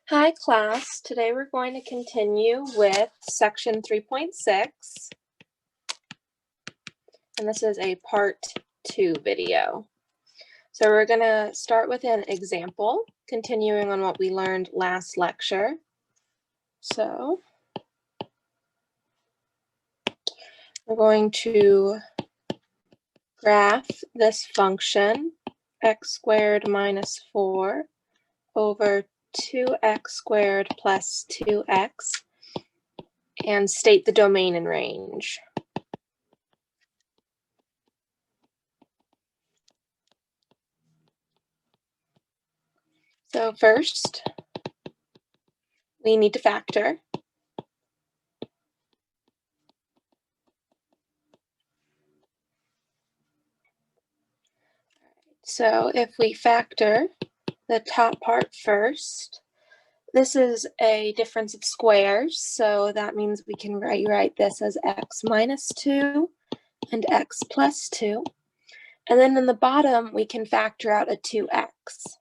Hi class, today we're going to continue with section 3.6, and this is a part 2 video. So we're going to start with an example, continuing on what we learned last lecture. So we're going to graph this function, x squared minus 4 over 2x squared plus 2x, and state the domain and range. So first, we need to factor. So if we factor the top part first, this is a difference of squares, so that means we can rewrite this as x minus 2 and x plus 2. And then in the bottom, we can factor out a 2x.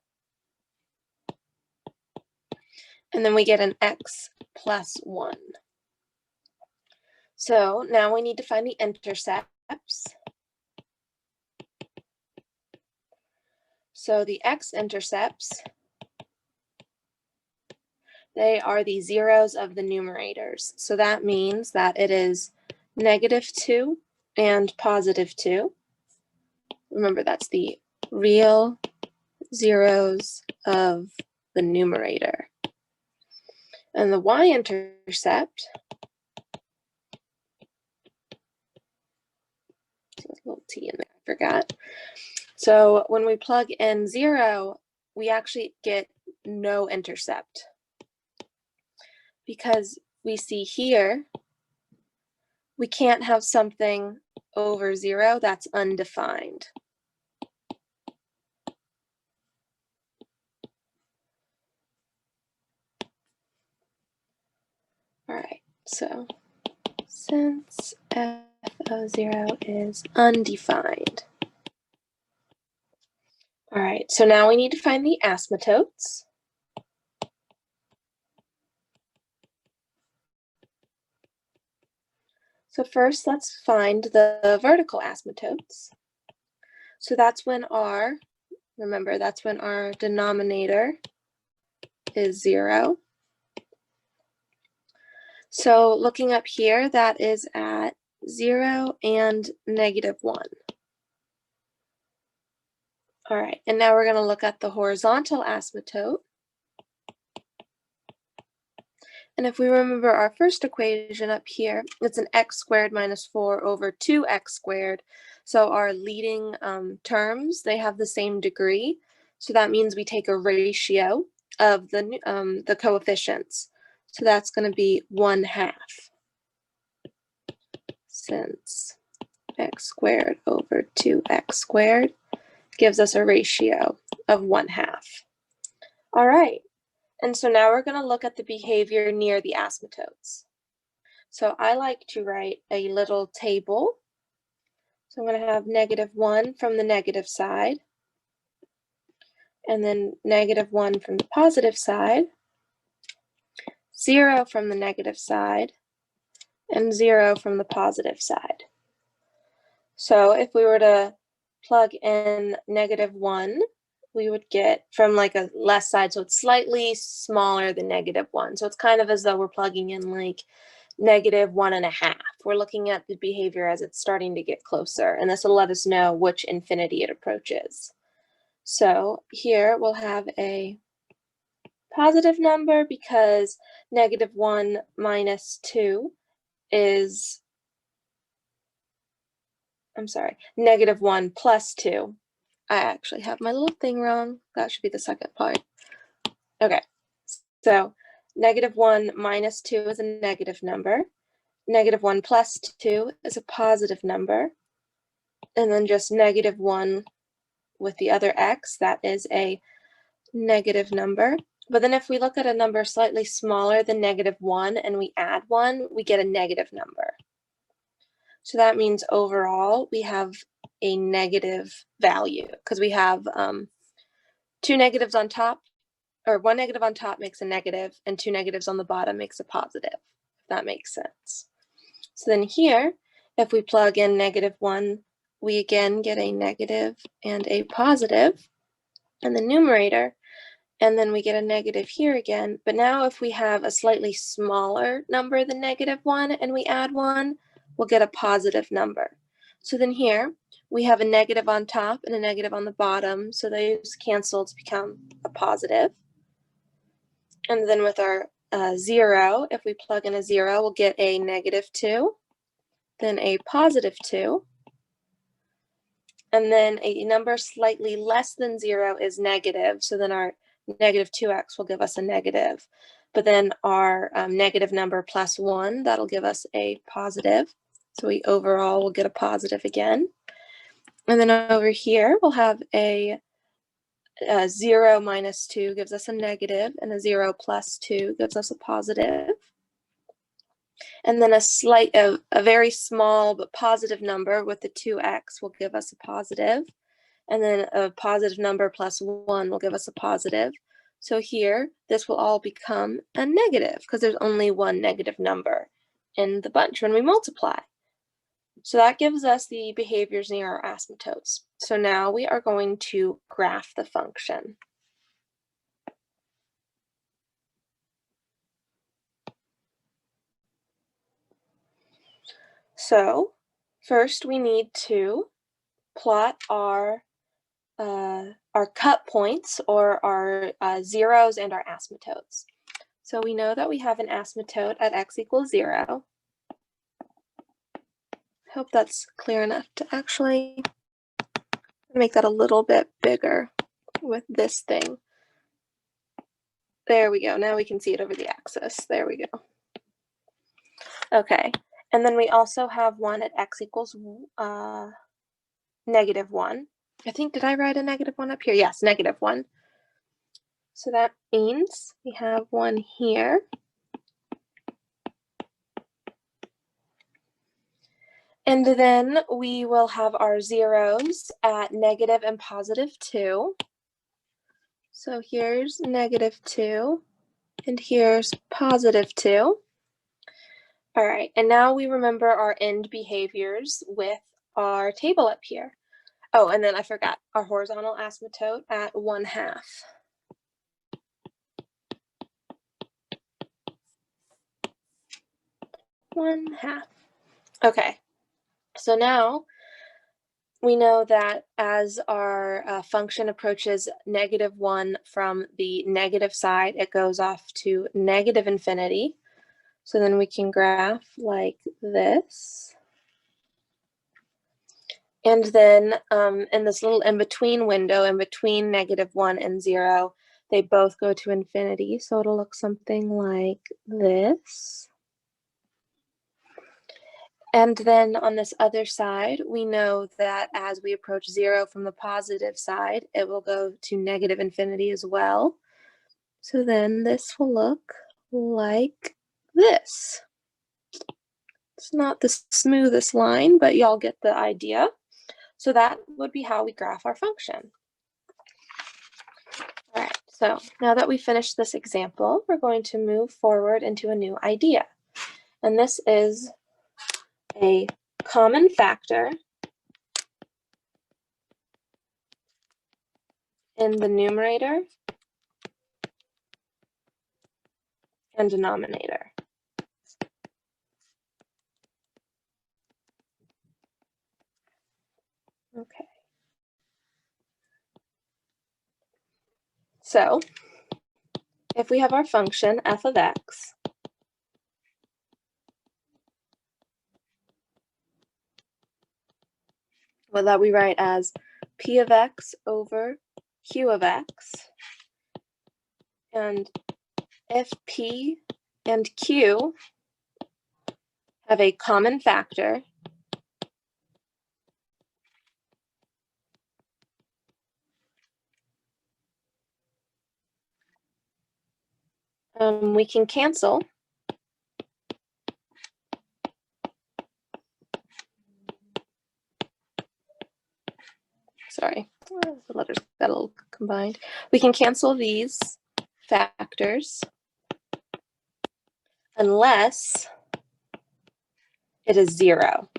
And then we get an x plus 1. So now we need to find the intercepts. So the x-intercepts, they are the zeros of the numerators. So that means that it is -2 and +2. Remember, that's the real zeros of the numerator. And the y-intercept, there's a little t in there, I forgot. So when we plug in 0, we actually get no intercept, because we see here we can't have something over 0 that's undefined. All right, so since f of 0 is undefined. All right, so now we need to find the asymptotes. So first, let's find the vertical asymptotes. So that's when our, remember, that's when our denominator is 0. So looking up here, that is at 0 and -1. All right, and now we're going to look at the horizontal asymptote. And if we remember our first equation up here, it's an x squared minus 4 over 2x squared. So our leading terms, they have the same degree. So that means we take a ratio of the coefficients. So that's going to be 1/2, since x squared over 2x squared gives us a ratio of 1/2. All right, and so now we're going to look at the behavior near the asymptotes. So I like to write a little table. So I'm going to have -1 from the negative side, and then -1 from the positive side, 0 from the negative side, and 0 from the positive side. So if we were to plug in -1, we would get from like a left side, so it's slightly smaller than -1. So it's kind of as though we're plugging in like -1.5. We're looking at the behavior as it's starting to get closer, and this will let us know which infinity it approaches. So here we'll have a positive number because -1 minus 2 is, I'm sorry, -1 plus 2. I actually have my little thing wrong. That should be the second part. Okay, so -1 minus 2 is a negative number. -1 plus 2 is a positive number. And then just -1 with the other x, that is a negative number. But then if we look at a number slightly smaller than -1 and we add 1, we get a negative number. So that means overall we have a negative value because we have 2 negatives on top or one negative on top makes a negative, and two negatives on the bottom makes a positive, if that makes sense. So then here, if we plug in -1, we again get a negative and a positive in the numerator, and then we get a negative here again. But now if we have a slightly smaller number than -1 and we add 1, we'll get a positive number. So then here, we have a negative on top and a negative on the bottom, so those cancel to become a positive. And then with our 0, if we plug in a 0, we'll get a -2, then a +2, and then a number slightly less than 0 is negative, so then our -2x will give us a negative. But then our negative number plus 1, that'll give us a positive. So we overall will get a positive again. And then over here, we'll have a 0 minus 2 gives us a negative, and a 0 plus 2 gives us a positive. And then a very small but positive number with the 2x will give us a positive. And then a positive number plus 1 will give us a positive. So here, this will all become a negative because there's only one negative number in the bunch when we multiply. So that gives us the behaviors near our asymptotes. So now we are going to graph the function. So first we need to plot our cut points, or our zeros and our asymptotes. So we know that we have an asymptote at x equals 0. I hope that's clear enough to actually make that a little bit bigger with this thing. There we go. Now we can see it over the axis. There we go. Okay. And then we also have one at x equals -1. I think, did I write a -1 up here? Yes, -1. So that means we have one here. And then we will have our zeros at negative and +2. So here's -2, and here's +2. All right, and now we remember our end behaviors with our table up here. Oh, and then I forgot our horizontal asymptote at 1/2. Okay, so now we know that as our function approaches -1 from the negative side, it goes off to -infinity. So then we can graph like this. And then in this little in-between window, in between -1 and 0, they both go to infinity. So it'll look something like this. And then on this other side, we know that as we approach 0 from the positive side, it will go to -infinity as well. So then this will look like this. It's not the smoothest line, but y'all get the idea. So that would be how we graph our function. All right, so now that we finished this example, we're going to move forward into a new idea. And this is a common factor in the numerator and denominator. Okay. So if we have our function f of x, well, that we write as p of x over q of x. And if p and q have a common factor, we can cancel. Sorry, the letters got a little combined. We can cancel these factors unless it is 0.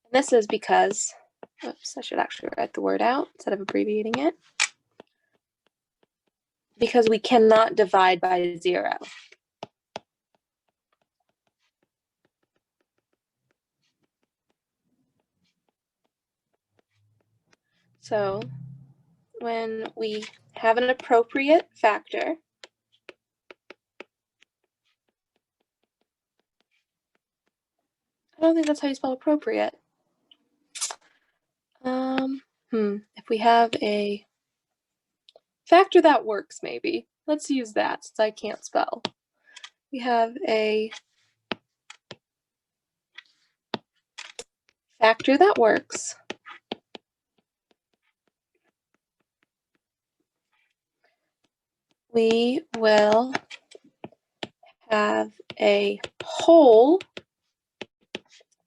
And this is because, oops, I should actually write the word out instead of abbreviating it, because we cannot divide by 0. So when we have an appropriate factor, I don't think that's how you spell appropriate. If we have a factor that works, maybe. Let's use that since I can't spell. We have a factor that works. We will have a hole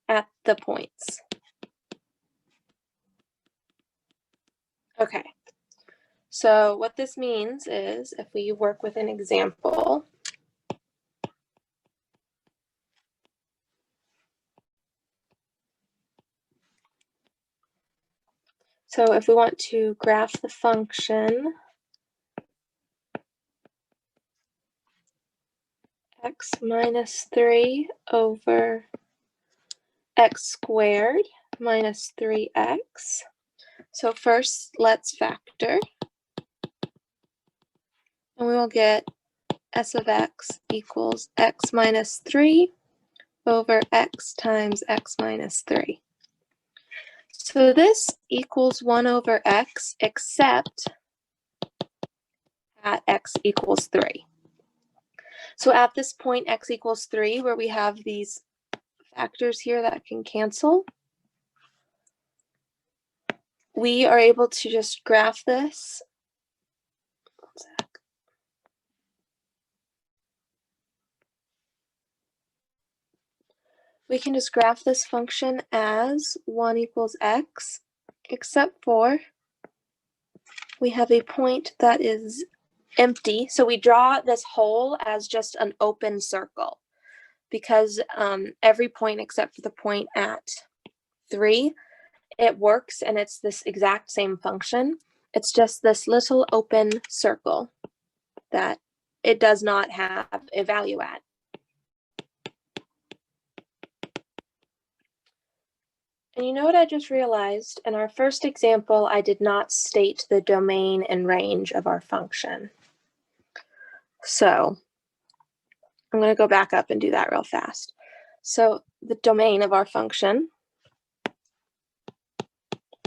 at the points. Okay, so what this means is if we work with an example, so if we want to graph the function x minus 3 over x squared minus 3x. So first, let's factor. And we will get s of x equals x minus 3 over x times x minus 3. So this equals 1 over x, except at x equals 3. So at this point, x equals 3, where we have these factors here that can cancel, we are able to just graph this. We can just graph this function as 1 equals x, except for we have a point that is empty. So we draw this hole as just an open circle because every point except for the point at 3, it works and it's this exact same function. It's just this little open circle that it does not have a value at. And you know what I just realized? In our first example, I did not state the domain and range of our function. So I'm going to go back up and do that real fast. So the domain of our function,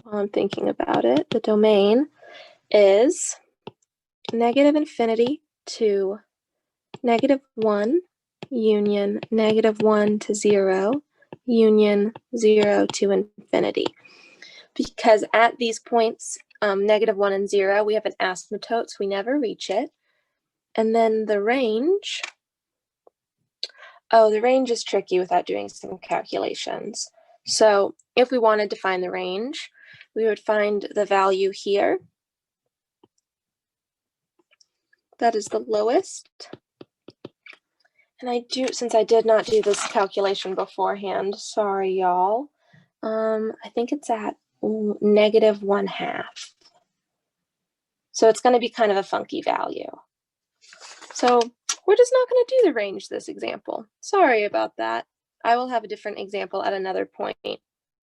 while I'm thinking about it, the domain is negative infinity to negative 1 union negative 1 to 0 union 0 to infinity. Because at these points, negative 1 and 0, we have an asymptote, so we never reach it. And then the range, the range is tricky without doing some calculations. So if we wanted to find the range, we would find the value here. That is the lowest. And since I did not do this calculation beforehand, sorry y'all. I think it's at negative 1/2. So it's going to be kind of a funky value. So we're just not going to do the range this example. Sorry about that. I will have a different example at another point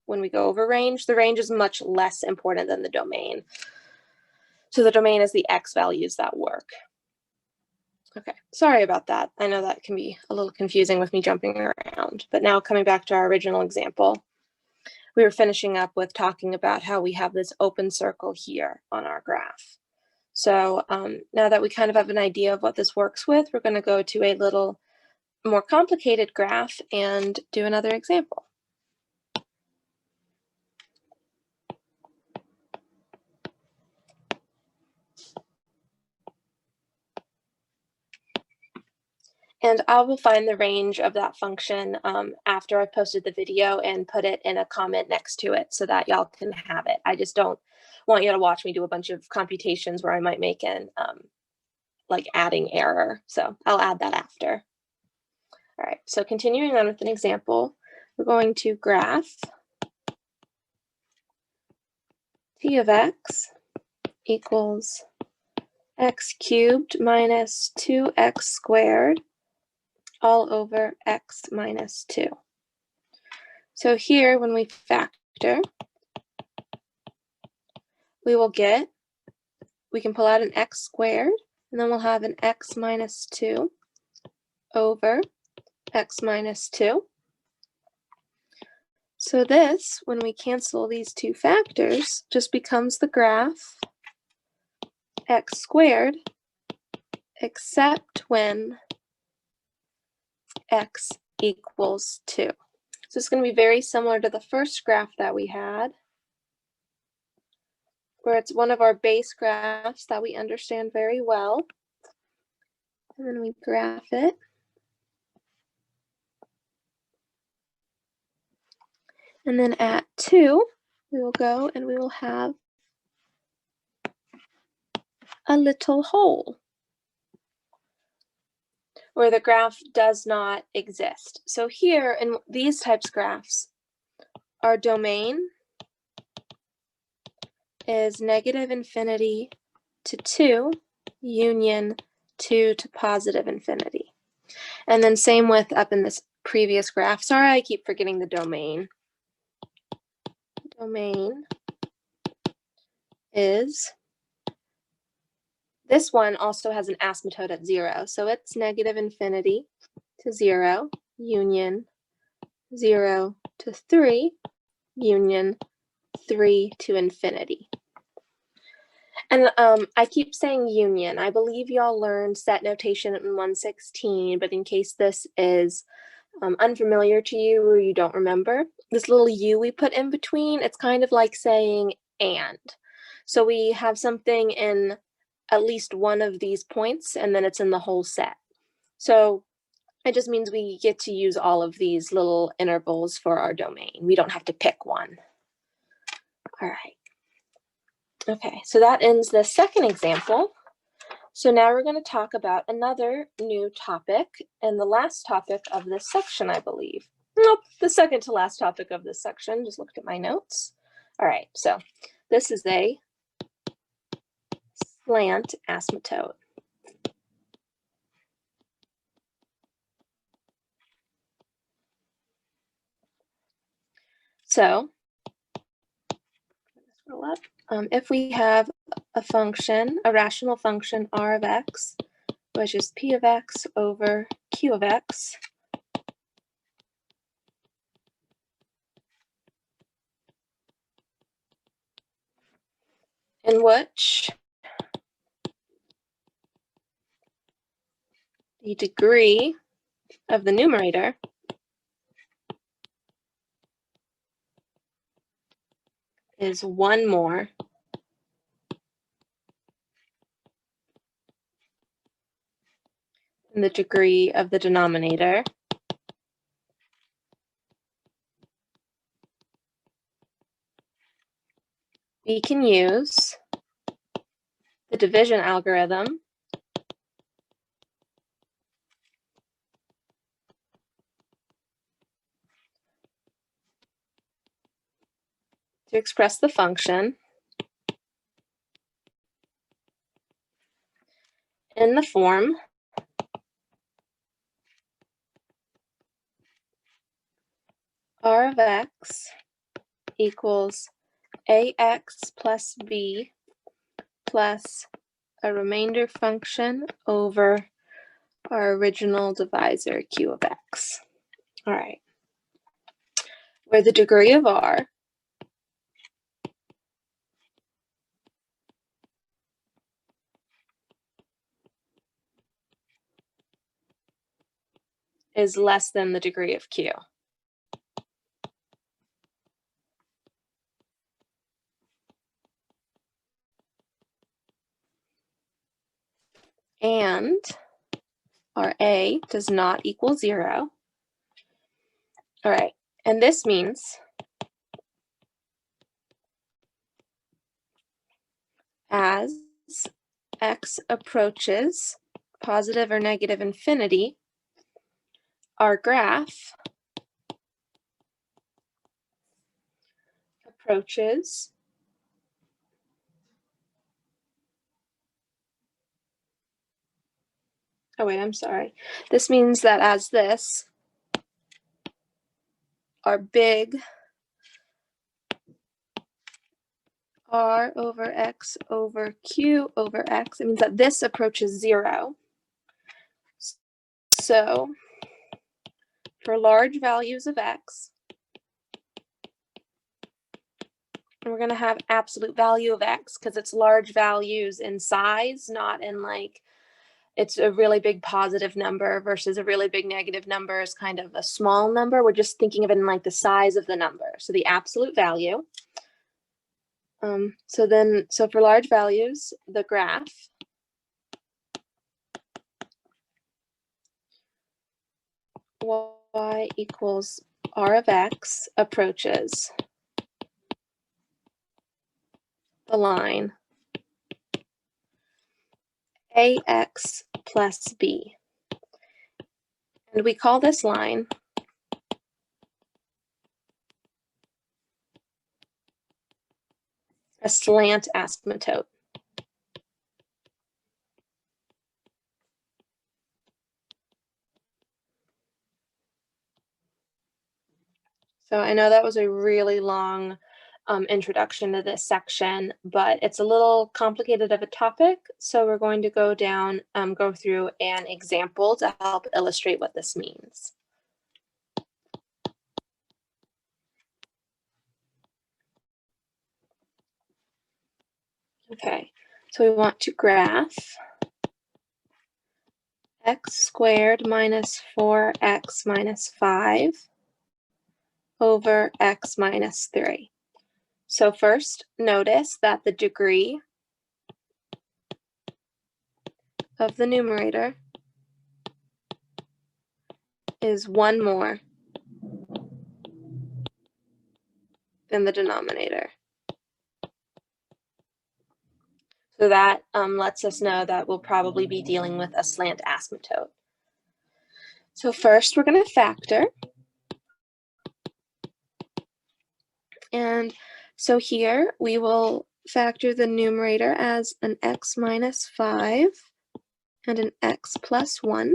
when we go over range. The range is much less important than the domain. So the domain is the x values that work. Okay, sorry about that. I know that can be a little confusing with me jumping around, but now coming back to our original example, we were finishing up with talking about how we have this open circle here on our graph. So now that we kind of have an idea of what this works with, we're going to go to a little more complicated graph and do another example. And I will find the range of that function after I've posted the video and put it in a comment next to it so that y'all can have it. I just don't want you to watch me do a bunch of computations where I might make an like adding error. So I'll add that after. All right, so continuing on with an example, we're going to graph t of x equals x cubed minus 2x squared all over x minus 2. So here, when we factor, we can pull out an x squared, and then we'll have an x minus 2 over x minus 2. So this, when we cancel these two factors, just becomes the graph x squared, except when x equals 2. So it's going to be very similar to the first graph that we had, where it's one of our base graphs that we understand very well. And then we graph it. And then at 2, we will go and we will have a little hole where the graph does not exist. So here in these types of graphs, our domain is negative infinity to 2 union 2 to positive infinity. And then same with up in this previous graph. Sorry, I keep forgetting the domain. Domain is, this one also has an asymptote at 0. So it's negative infinity to 0 union 0 to 3 union 3 to infinity. And I keep saying union. I believe y'all learned set notation in 116, but in case this is unfamiliar to you or you don't remember, this little u we put in between, it's kind of like saying and. So we have something in at least one of these points, and then it's in the whole set. So it just means we get to use all of these little intervals for our domain. We don't have to pick one. All right. Okay, so that ends the second example. So now we're going to talk about another new topic, and the last topic of this section, I believe. Nope, the second to last topic of this section. Just looked at my notes. All right, so this is a slant asymptote. So if we have a function, a rational function r of x, which is p of x over q of x, in which the degree of the numerator is 1 more than the degree of the denominator, we can use the division algorithm to express the function in the form r of x equals ax plus b plus a remainder function over our original divisor q of x. All right, where the degree of r is less than the degree of q. And our a does not equal 0. All right, and this means as x approaches positive or negative infinity, our graph approaches I'm sorry. This means that as this, our big r over x over q over x, it means that this approaches 0. So for large values of x, we're going to have absolute value of x because it's large values in size, not in like it's a really big positive number versus a really big negative number is kind of a small number. We're just thinking of it in like the size of the number. So the absolute value. So for large values, the graph y equals r of x approaches the line ax plus b. And we call this line a slant asymptote. So I know that was a really long introduction to this section, but it's a little complicated of a topic. So we're going to go through an example to help illustrate what this means. Okay, so we want to graph x squared minus 4x minus 5 over x minus 3. So first, notice that the degree of the numerator is 1 more than the denominator. So that lets us know that we'll probably be dealing with a slant asymptote. So first, we're going to factor. And so here, we will factor the numerator as an x minus 5 and an x plus 1.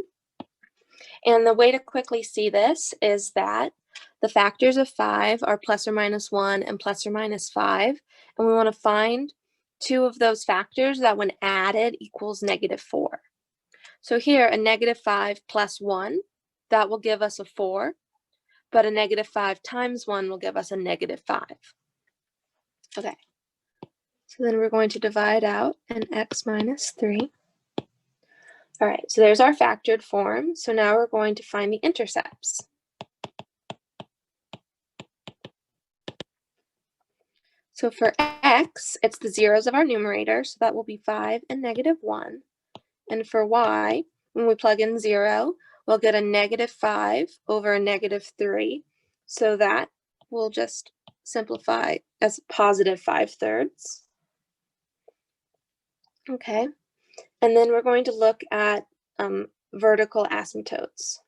And the way to quickly see this is that the factors of 5 are plus or minus 1 and plus or minus 5. And we want to find two of those factors that when added equals negative 4. So here, a negative 5 plus 1, that will give us a 4. But a negative 5 times 1 will give us a negative 5. Okay. So then we're going to divide out an x minus 3. All right, so there's our factored form. So now we're going to find the intercepts. So for x, it's the zeros of our numerator, so that will be 5 and negative 1. And for y, when we plug in 0, we'll get a negative 5 over a negative 3. So that will just simplify as positive 5/3. Okay, and then we're going to look at vertical asymptotes.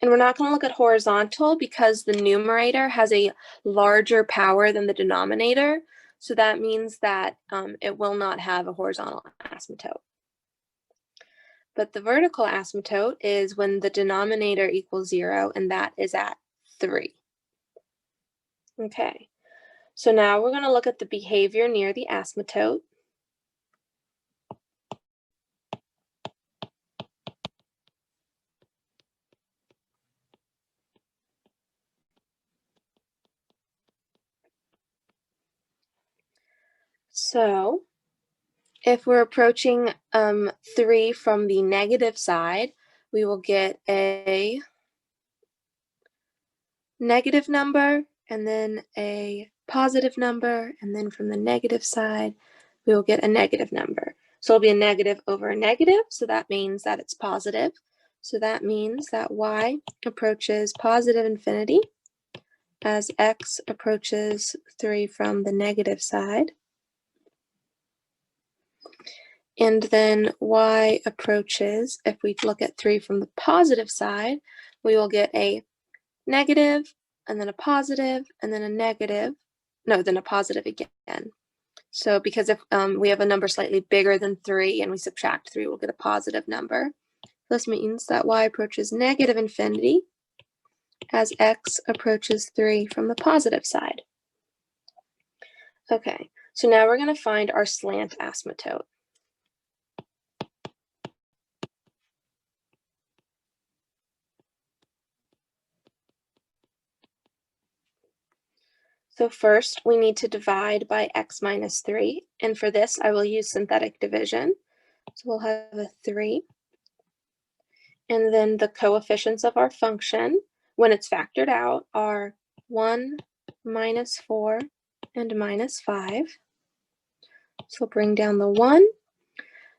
And we're not going to look at horizontal because the numerator has a larger power than the denominator. So that means that it will not have a horizontal asymptote. But the vertical asymptote is when the denominator equals 0, and that is at 3. Okay, so now we're going to look at the behavior near the asymptote. So if we're approaching 3 from the negative side, we will get a negative number and then a positive number, and then from the negative side, we will get a negative number. So it'll be a negative over a negative, so that means that it's positive. So that means that y approaches positive infinity as x approaches 3 from the negative side. And then y approaches, if we look at 3 from the positive side, we will get a negative, and then a positive, and then a negative. No, then a positive again. So because if we have a number slightly bigger than 3 and we subtract 3, we'll get a positive number. This means that y approaches negative infinity as x approaches 3 from the positive side. Okay, so now we're going to find our slant asymptote. So first, we need to divide by x minus 3, and for this, I will use synthetic division. So we'll have a 3, and then the coefficients of our function, when it's factored out, are 1, minus 4, and minus 5. So we'll bring down the 1.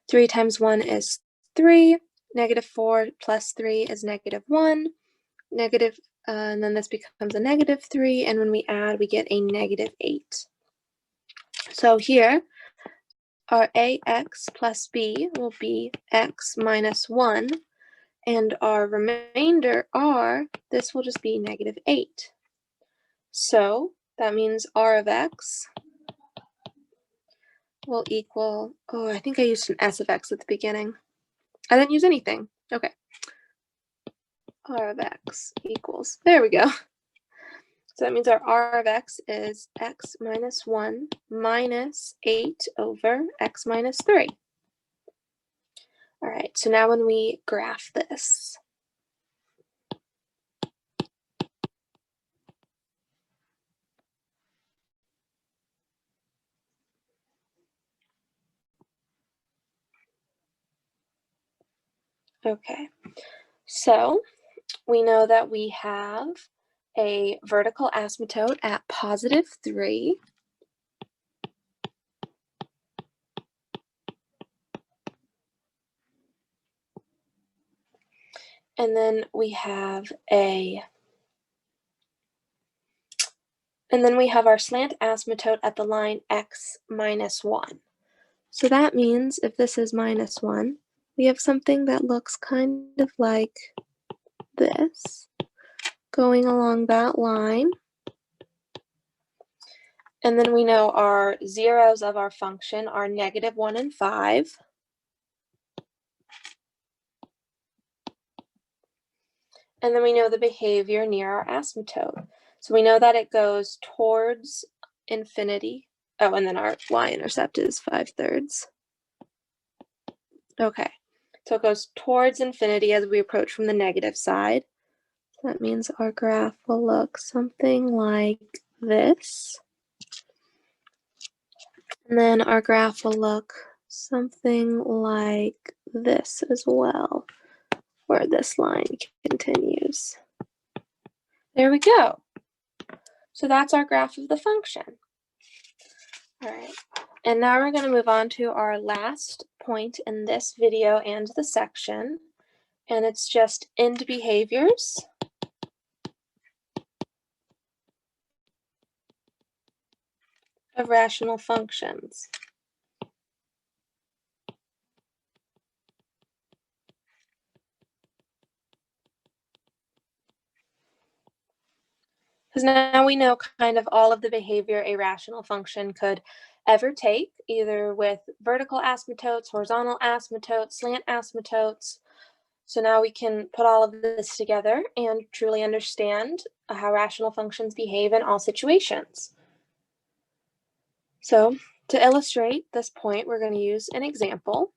3 times 1 is 3. Negative 4 plus 3 is negative 1. And then this becomes a negative 3, and when we add, we get a negative 8. So here, our ax plus b will be x minus 1, and our remainder r, this will just be negative 8. So that means r of x will equal, oh, I think I used an s of x at the beginning. I didn't use anything. Okay. R of x equals, there we go. So that means our r of x is x minus 1 minus 8 over x minus 3. All right, so now when we graph this, okay, so we know that we have a vertical asymptote at positive 3. And then we have our slant asymptote at the line x minus 1. So that means if this is minus 1, we have something that looks kind of like this, going along that line. And then we know our zeros of our function are negative 1 and 5. And then we know the behavior near our asymptote. So we know that it goes towards infinity. Oh, and then our y-intercept is 5/3. Okay, so it goes towards infinity as we approach from the negative side. That means our graph will look something like this. And then our graph will look something like this as well, where this line continues. There we go. So that's our graph of the function. All right, and now we're going to move on to our last point in this video and the section, and it's just end behaviors. Of rational functions. Because now we know kind of all of the behavior a rational function could ever take, either with vertical asymptotes, horizontal asymptotes, slant asymptotes. So now we can put all of this together and truly understand how rational functions behave in all situations. So to illustrate this point, we're going to use an example.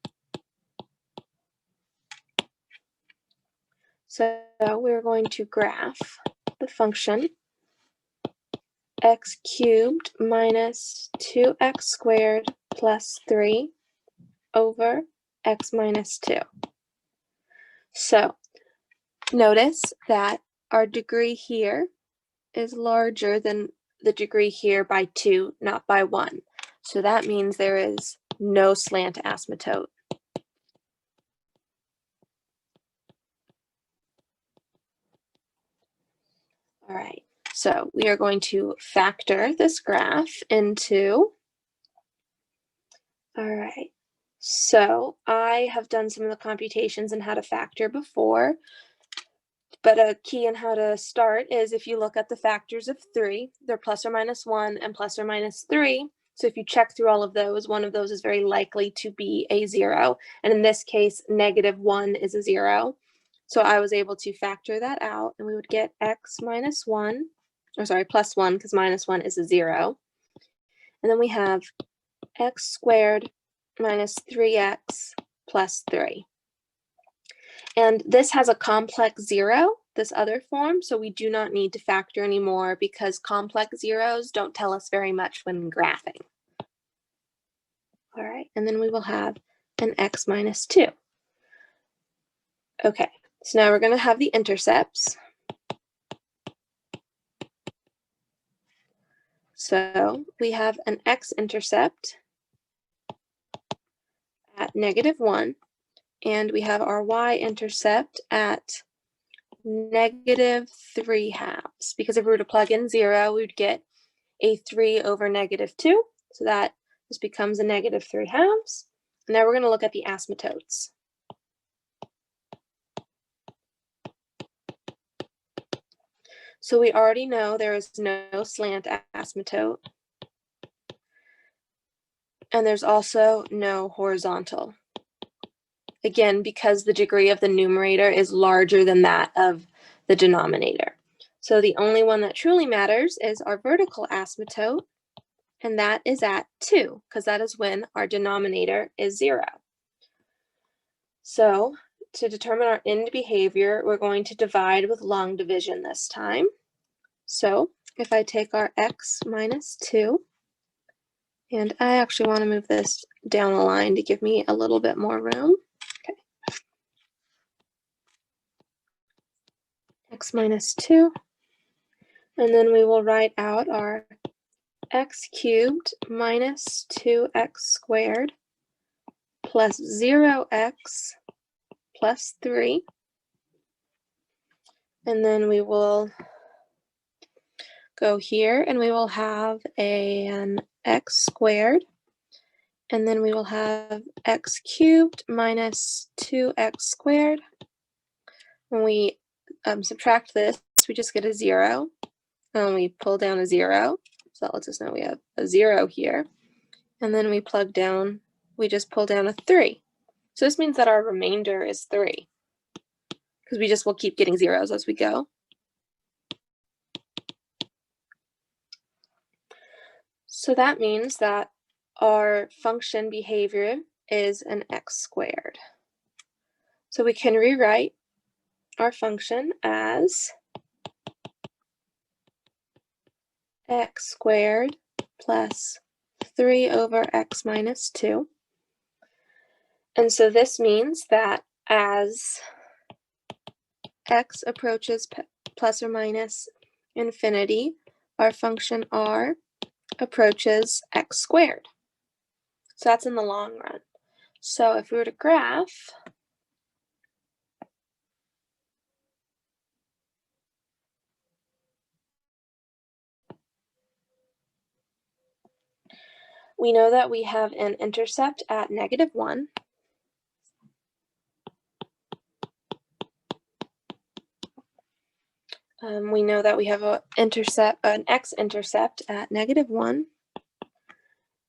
So we're going to graph the function x cubed minus 2x squared plus 3 over x minus 2. So notice that our degree here is larger than the degree here by 2, not by 1. So that means there is no slant asymptote. All right, so we are going to factor this graph into, all right, so I have done some of the computations in how to factor before, but a key in how to start is if you look at the factors of 3, they're plus or minus 1 and plus or minus 3. So if you check through all of those, one of those is very likely to be a 0. And in this case, -1 is a 0. So I was able to factor that out, and we would get x minus 1, or sorry, plus 1, because minus 1 is a 0. And then we have x squared minus 3x plus 3. And this has a complex 0, this other form, so we do not need to factor anymore because complex zeros don't tell us very much when graphing. All right, and then we will have an x minus 2. Okay, so now we're going to have the intercepts. So we have an x-intercept at -1, and we have our y-intercept at -3/2, because if we were to plug in 0, we would get a 3 over -2, so that this becomes a -3/2. Now we're going to look at the asymptotes. So we already know there is no slant asymptote, and there's also no horizontal. Again, because the degree of the numerator is larger than that of the denominator. So the only one that truly matters is our vertical asymptote, and that is at 2, because that is when our denominator is 0. So to determine our end behavior, we're going to divide with long division this time. So if I take our x minus 2, and I actually want to move this down a line to give me a little bit more room. Okay. X minus 2, and then we will write out our x cubed minus 2x squared plus 0x plus 3. And then we will go here and we will have an x squared. And then we will have x cubed minus 2x squared. When we subtract this, we just get a 0. And we pull down a 0. So that lets us know we have a 0 here. And then we plug down, we just pull down a 3. So this means that our remainder is 3, because we just will keep getting zeros as we go. So that means that our function behavior is an x squared. So we can rewrite our function as x squared plus 3 over x minus 2. And so this means that as x approaches plus or minus infinity, our function r approaches x squared. So that's in the long run. So if we were to graph, we know that we have an intercept at -1. We know that we have an x-intercept at -1.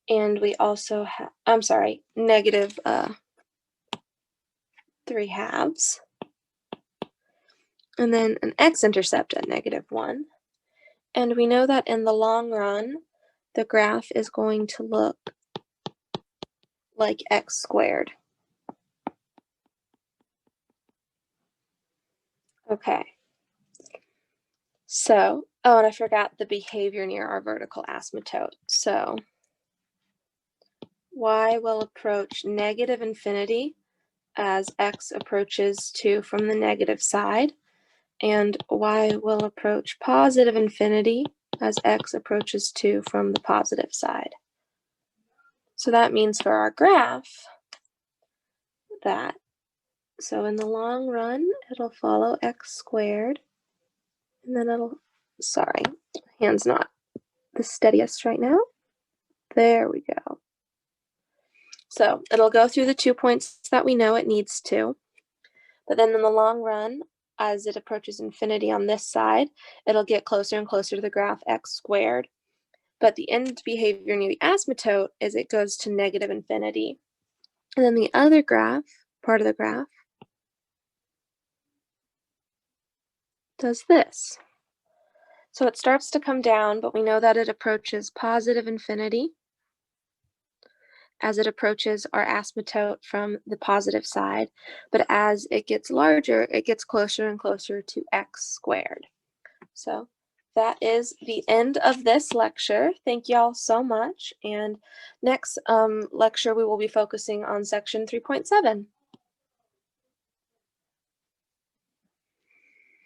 And we also have, I'm sorry, -3/2. And then an x-intercept at -1. And we know that in the long run, the graph is going to look like x squared. Okay. So, oh, and I forgot the behavior near our vertical asymptote. So y will approach -infinity as x approaches 2 from the negative side, and y will approach +infinity as x approaches 2 from the positive side. So that means for our graph that, so in the long run, it'll follow x squared, and then it'll, sorry, hand's not the steadiest right now. There we go. So it'll go through the 2 points that we know it needs to, but then in the long run, as it approaches infinity on this side, it'll get closer and closer to the graph x squared. But the end behavior near the asymptote is it goes to negative infinity. And then the other graph, part of the graph, does this. So it starts to come down, but we know that it approaches positive infinity as it approaches our asymptote from the positive side. But as it gets larger, it gets closer and closer to x squared. So that is the end of this lecture. Thank y'all so much. And next lecture, we will be focusing on section 3.7.